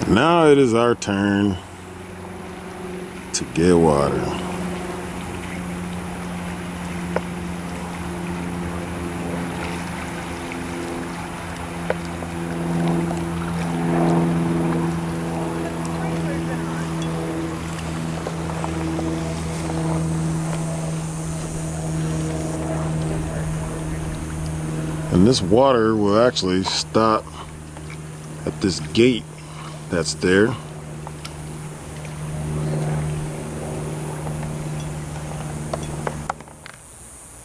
Now it is our turn to get water. And this water will actually stop at this gate that's there.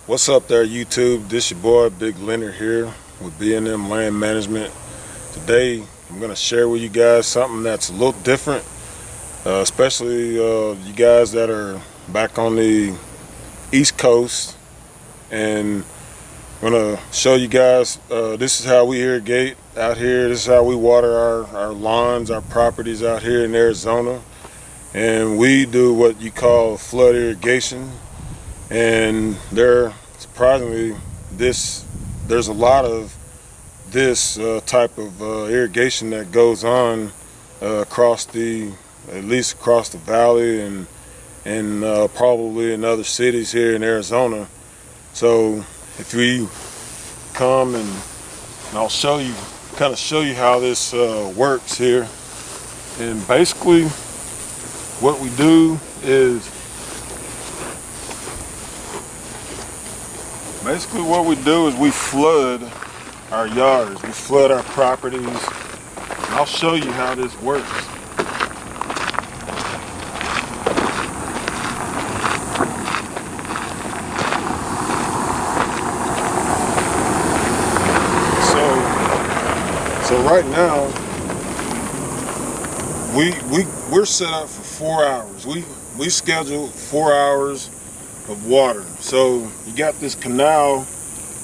What's up there, YouTube? This your boy Big Leonard here with B&M Land Management. Today I'm going to share with you guys something that's a little different, especially you guys that are back on the East Coast. And I'm going to show you guys, this is how we irrigate out here. This is how we water our lawns, our properties out here in Arizona. And we do what you call flood irrigation. And surprisingly, there's a lot of this type of irrigation that goes on at least across the valley and probably in other cities here in Arizona. So if we come and I'll kind of show you how this works here. And basically what we do is we flood our yards, we flood our properties. And I'll show you how this works. So right now, we're set up for 4 hours. We schedule 4 hours of water. So you got this canal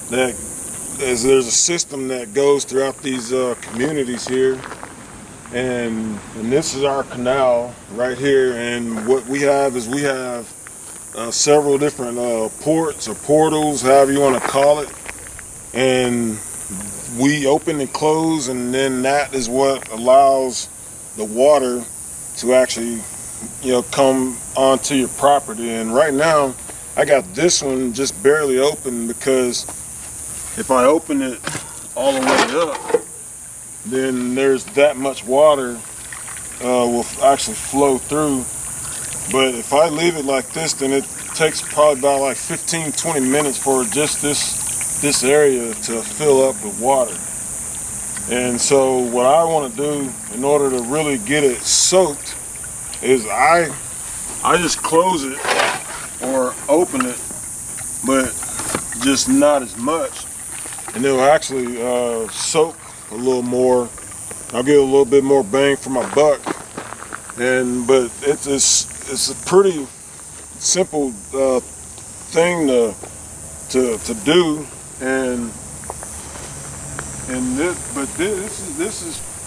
there's a system that goes throughout these communities here, and this is our canal right here. And what we have is several different ports or portals, however you want to call it, and we open and close, and then that is what allows the water to actually, come onto your property. And right now, I got this one just barely open, because if I open it all the way up, then there's that much water will actually flow through. But if I leave it like this, then it takes probably about like 15-20 minutes for just this area to fill up with water. And so what I want to do in order to really get it soaked is I just close it or open it, but just not as much, and it'll actually soak a little more. I'll get a little bit more bang for my buck. But it's a pretty simple thing to do.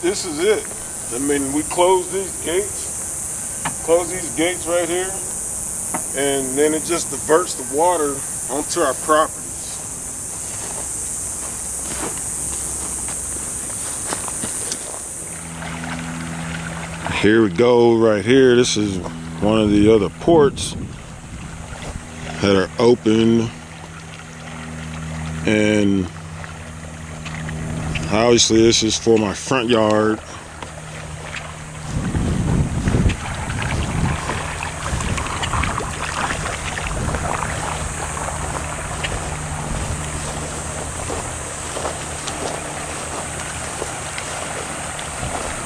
This is it. I mean, we close these gates right here, and then it just diverts the water onto our properties. Here we go right here. This is one of the other ports that are open, and obviously this is for my front yard.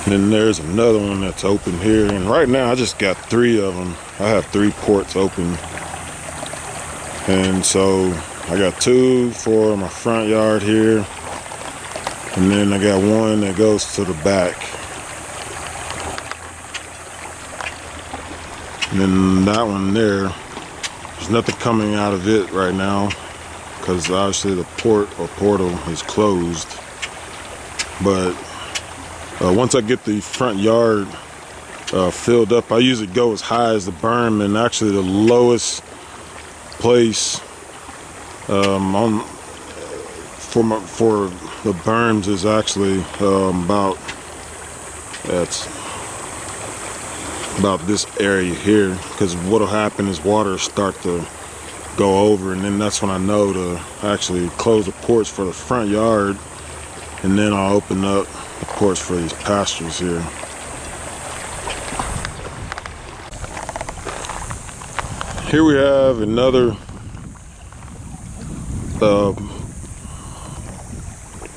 And then there's another one that's open here, and right now I just got 3 of them. I have 3 ports open, and so I got 2 for my front yard here, and then I got 1 that goes to the back. And then that one there's nothing coming out of it right now, because obviously the portal is closed. But once I get the front yard filled up, I usually go as high as the berm, and actually the lowest place for the berms is actually about, about this area here, because what'll happen is water start to go over, and then that's when I know to actually close the porch for the front yard, and then I'll open up the porch for these pastures here. Here we have another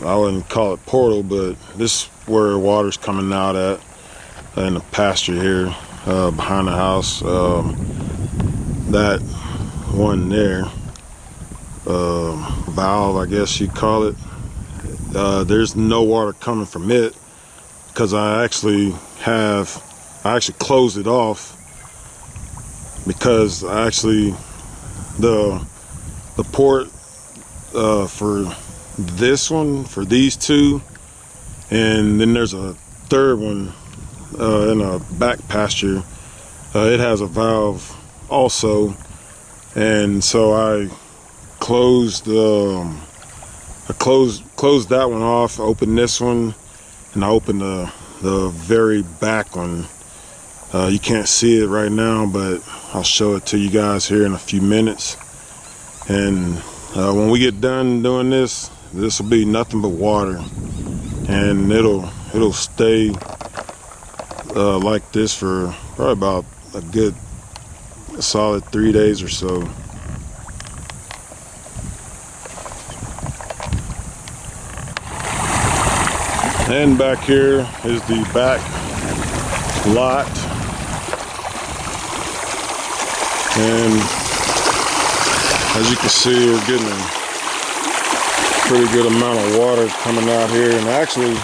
I wouldn't call it portal, but this is where water's coming out at in the pasture here behind the house. That one there, valve, I guess you call it, there's no water coming from it because I actually closed it off, because the port for this one, for these two, and then there's a third one in a back pasture, it has a valve also, and so I closed that one off, opened this one, and I opened the very back one. You can't see it right now, but I'll show it to you guys here in a few minutes. And when we get done doing this will be nothing but water, and it'll stay like this for probably about a good solid 3 days or so. And back here is the back lot, and as you can see, we're getting a pretty good amount of water coming out here. And actually,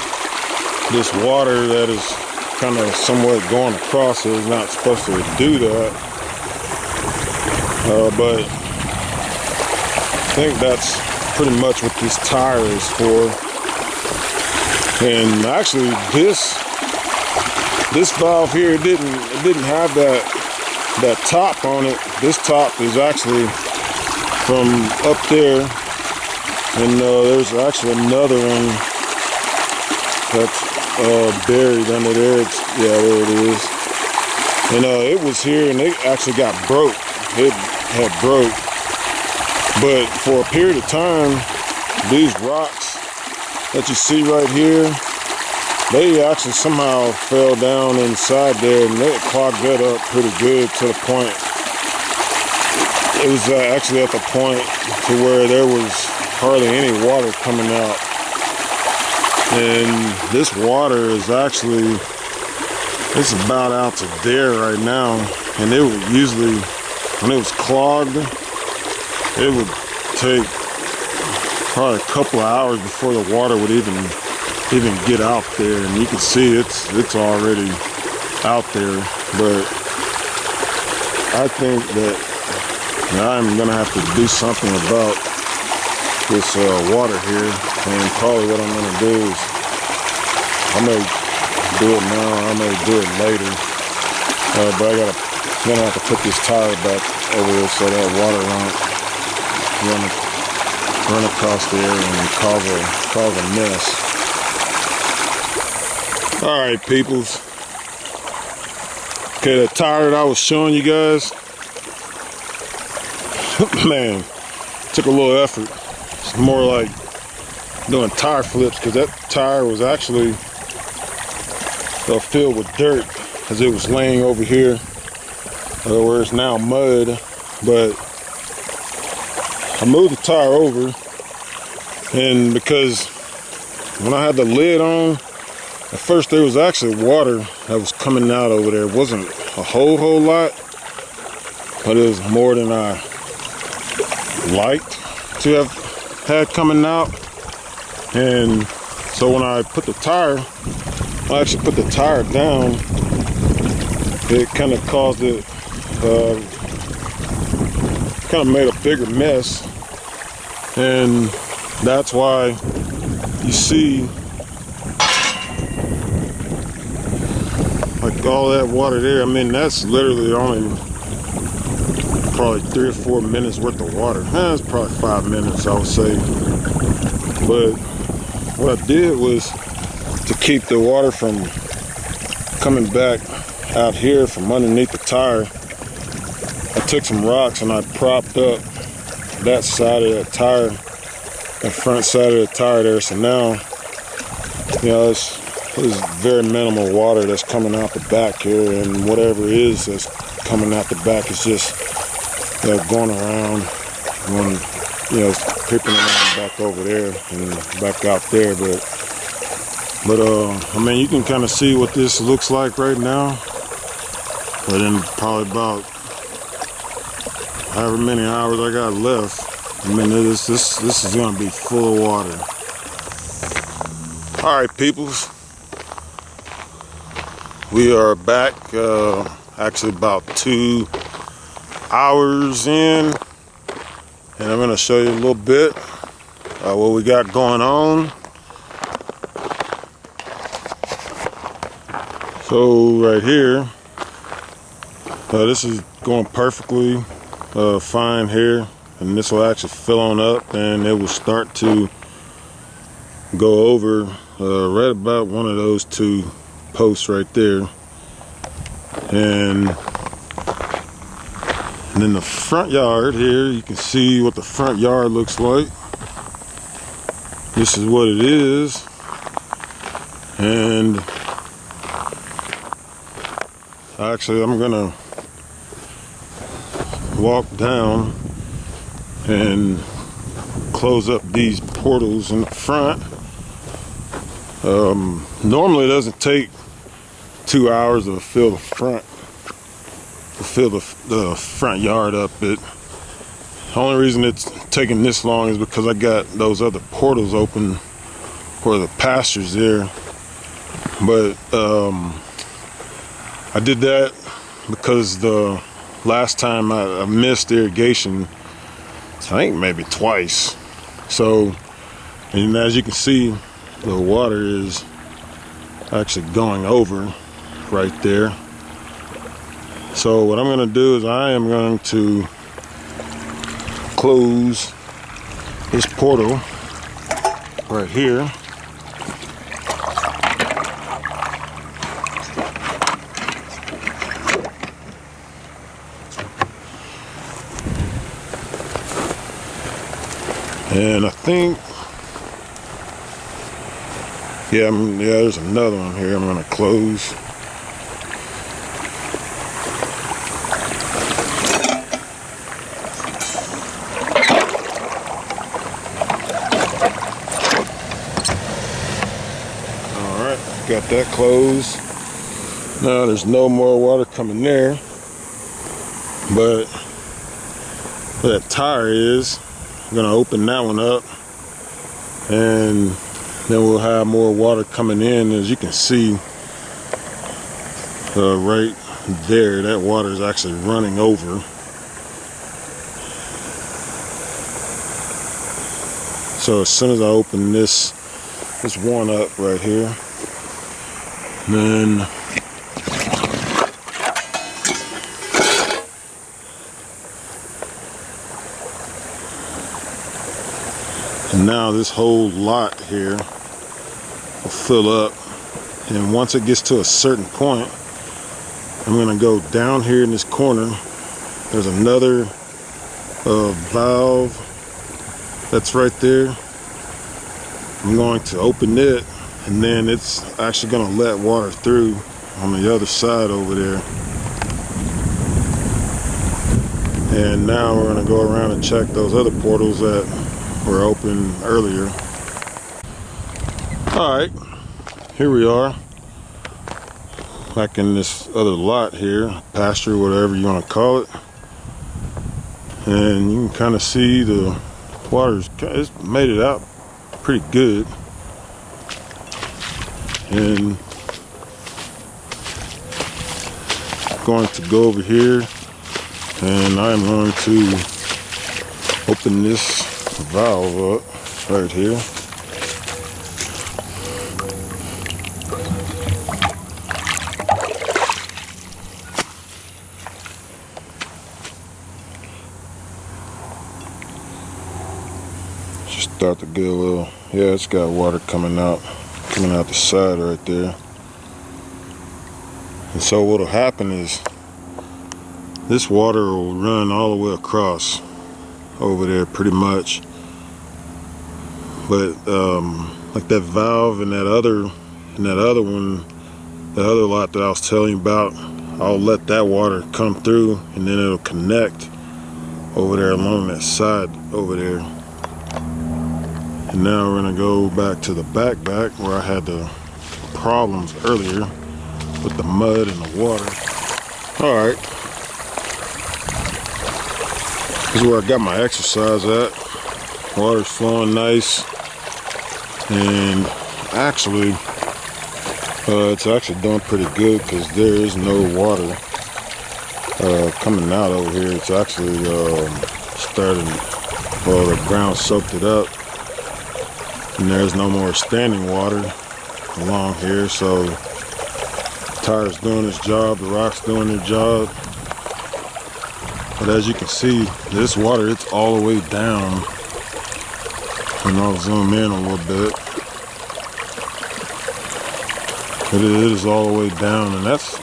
this water that is kind of somewhat going across it is not supposed to do that, but I think that's pretty much what this tire is for. And actually, this valve here, it didn't have that top on it. This top is actually from up there, and there's actually another one that's buried under there. Yeah, there it is. And it was here, and it actually got broke. It had broke, but for a period of time, these rocks that you see right here, they actually somehow fell down inside there, and they clogged that up pretty good, to the point, it was actually at the point to where there was hardly any water coming out. And this water is actually, it's about out to there right now, and it would usually, when it was clogged, it would take probably a couple of hours before the water would even get out there. And you can see it's already out there. But I think that I'm gonna have to do something about this water here, and probably what I'm gonna do is I may do it now, I may do it later, but I'm gonna have to put this tire back over there so that water won't run across the area and cause a mess. All right, peoples. Okay, that tire that I was showing you guys, man, took a little effort. It's more like doing tire flips, because that tire was actually filled with dirt as it was laying over here where it's now mud. But I moved the tire over, and because when I had the lid on, at first there was actually water that was coming out over there. It wasn't a whole lot, but it was more than I liked to have had coming out. And so when I put the tire, I actually put the tire down, it kind of caused it, kind of made a bigger mess. And that's why you see like all that water there. I mean, that's literally only probably 3 or 4 minutes worth of water. It's probably 5 minutes, I would say. But what I did was to keep the water from coming back out here from underneath the tire, I took some rocks and I propped up that side of that tire, the front side of the tire there. So now, you know, it's very minimal water that's coming out the back here, and whatever it is that's coming out the back is just, you know, going around, you know, creeping around back over there and back out there. But I mean, you can kind of see what this looks like right now. But in probably about however many hours I got left, I mean, this is gonna be full of water. All right, peoples, we are back. Actually, about 2 hours in, and I'm gonna show you a little bit what we got going on. So right here, this is going perfectly fine here, and this will actually fill on up, and it will start to go over right about one of those two posts right there. And in the front yard here, you can see what the front yard looks like. This is what it is. And actually, I'm gonna walk down and close up these portals in the front. Normally it doesn't take 2 hours to fill the front yard up. The only reason it's taking this long is because I got those other portals open for the pastures there. But I did that because the last time I missed irrigation, I think maybe twice. So, and as you can see, the water is actually going over right there. So what I'm going to do is I am going to close this portal right here. And I think, yeah, there's another one here I'm going to close. Alright, got that closed. Now there's no more water coming there, but where that tire is, I'm going to open that one up, and then we'll have more water coming in. As you can see right there, that water is actually running over. So as soon as I open this one up right here, then and now this whole lot here will fill up, and once it gets to a certain point, I'm going to go down here in this corner. There's another valve that's right there. I'm going to open it, and then it's actually going to let water through on the other side over there. And now we're going to go around and check those other portals that were open earlier. Alright, here we are back in this other lot here, pasture, whatever you want to call it. And you can kind of see the water's, it's made it out pretty good. And I'm going to go over here, and I'm going to open this valve up right here. Just start to get a little, yeah, it's got water coming out the side right there. And so what'll happen is this water will run all the way across over there pretty much. But like that valve and that other one, the other lot that I was telling you about, I'll let that water come through and then it'll connect over there along that side over there. And now we're gonna go back to the back where I had the problems earlier with the mud and the water. All right, this is where I got my exercise at. Water's flowing nice, and actually it's actually doing pretty good because there is no water coming out over here. It's actually starting, well, the ground soaked it up and there's no more standing water along here. So the tire's doing its job, the rock's doing their job. But as you can see, this water, it's all the way down. And I'll zoom in a little bit. It is all the way down, and that's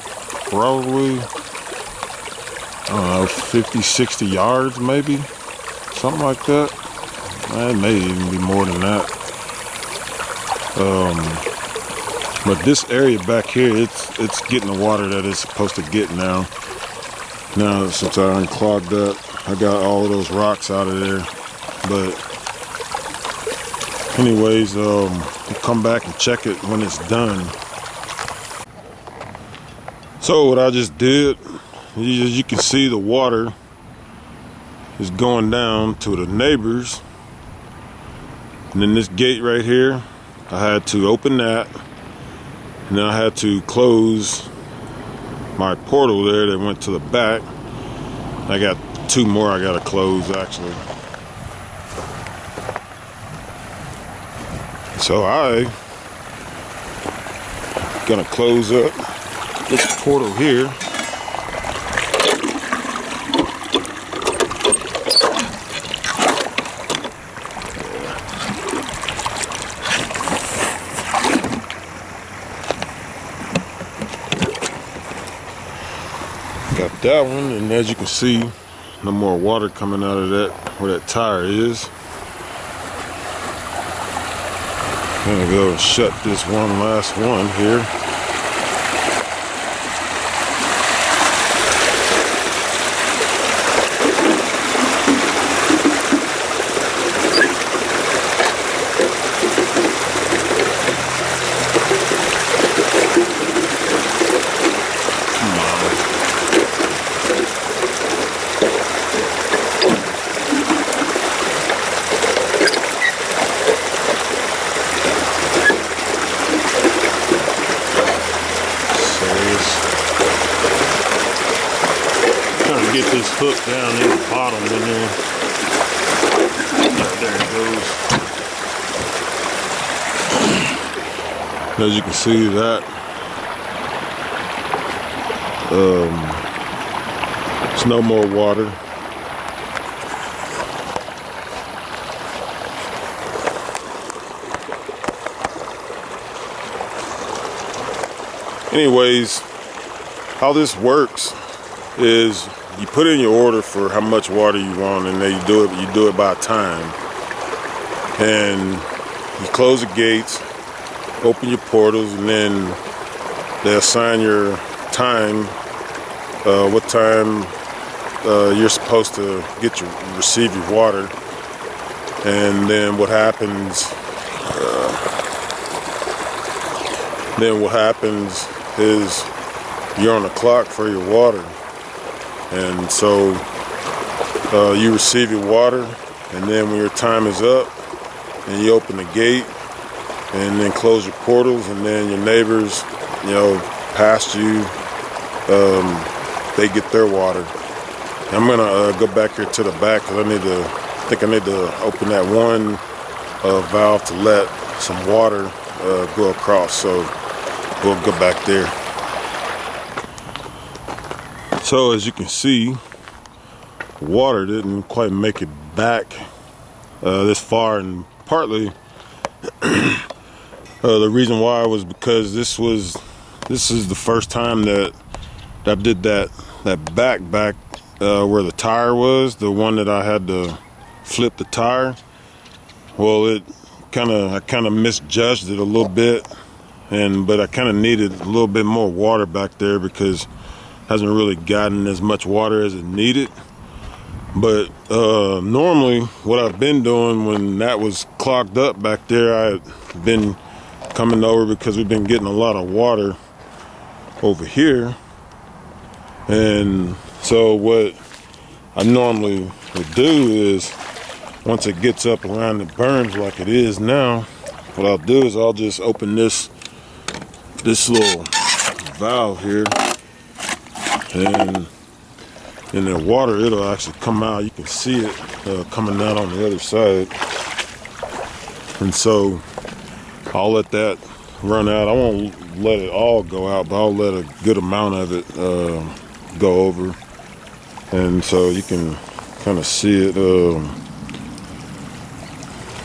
probably, I don't know, 50, 60 yards maybe, something like that. It may even be more than that. But this area back here, it's getting the water that it's supposed to get now. Now since I unclogged up, I got all of those rocks out of there. But anyways, we'll come back and check it when it's done. So what I just did, as you can see, the water is going down to the neighbors. And then this gate right here, I had to open that, and then I had to close my portal there that went to the back. I got two more I gotta close actually. So I gonna close up this portal here. Got that one, and as you can see, no more water coming out of that where that tire is. I'm gonna go and shut this one last one here. Get this hook down in the bottom in there. There it goes. As you can see, that there's no more water. Anyways, how this works is you put in your order for how much water you want, and then you do it by time. And you close the gates, open your portals, and then they assign your time, what time you're supposed to receive your water. And then what happens is you're on the clock for your water. And so you receive your water, and then when your time is up, and you open the gate, and then close your portals, and then your neighbors, past you, they get their water. I'm gonna go back here to the back because I think I need to open that one valve to let some water go across. So we'll go back there. So as you can see, water didn't quite make it back this far, and partly the reason why was because this was This is the first time that I did that back where the tire was, the one that I had to flip the tire. Well, I kind of misjudged it a little bit, but I kind of needed a little bit more water back there because it hasn't really gotten as much water as it needed. But normally what I've been doing when that was clogged up back there, I've been coming over because we've been getting a lot of water over here. And so what I normally would do is, once it gets up around the berms like it is now, what I'll do is I'll just open this little valve here, and in the water it'll actually come out. You can see it coming out on the other side. And so I'll let that run out. I won't let it all go out, but I'll let a good amount of it go over. And so you can kind of see it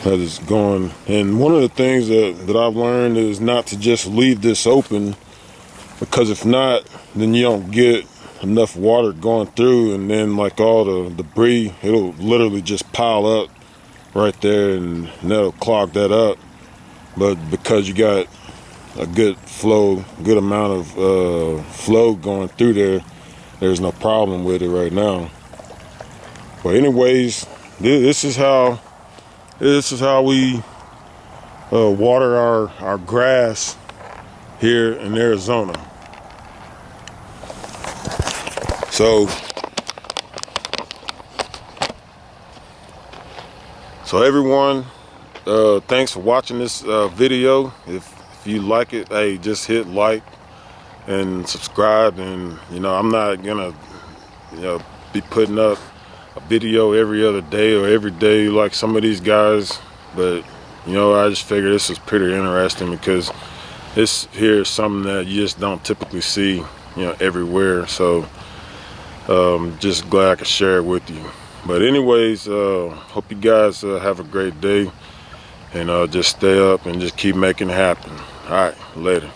that it's going. And one of the things that I've learned is not to just leave this open, because if not, then you don't get enough water going through, and then like all the debris, it'll literally just pile up right there, and that'll clog that up. But because you got a good amount of flow going through there, there's no problem with it right now. But anyways, this is how we water our grass here in Arizona. So everyone, thanks for watching this video. If you like it, hey, just hit like and subscribe. And I'm not gonna be putting up a video every other day or every day like some of these guys, but I just figured this was pretty interesting because this here is something that you just don't typically see everywhere. So just glad I could share it with you. But anyways, hope you guys have a great day, and just stay up and just keep making it happen. All right, later.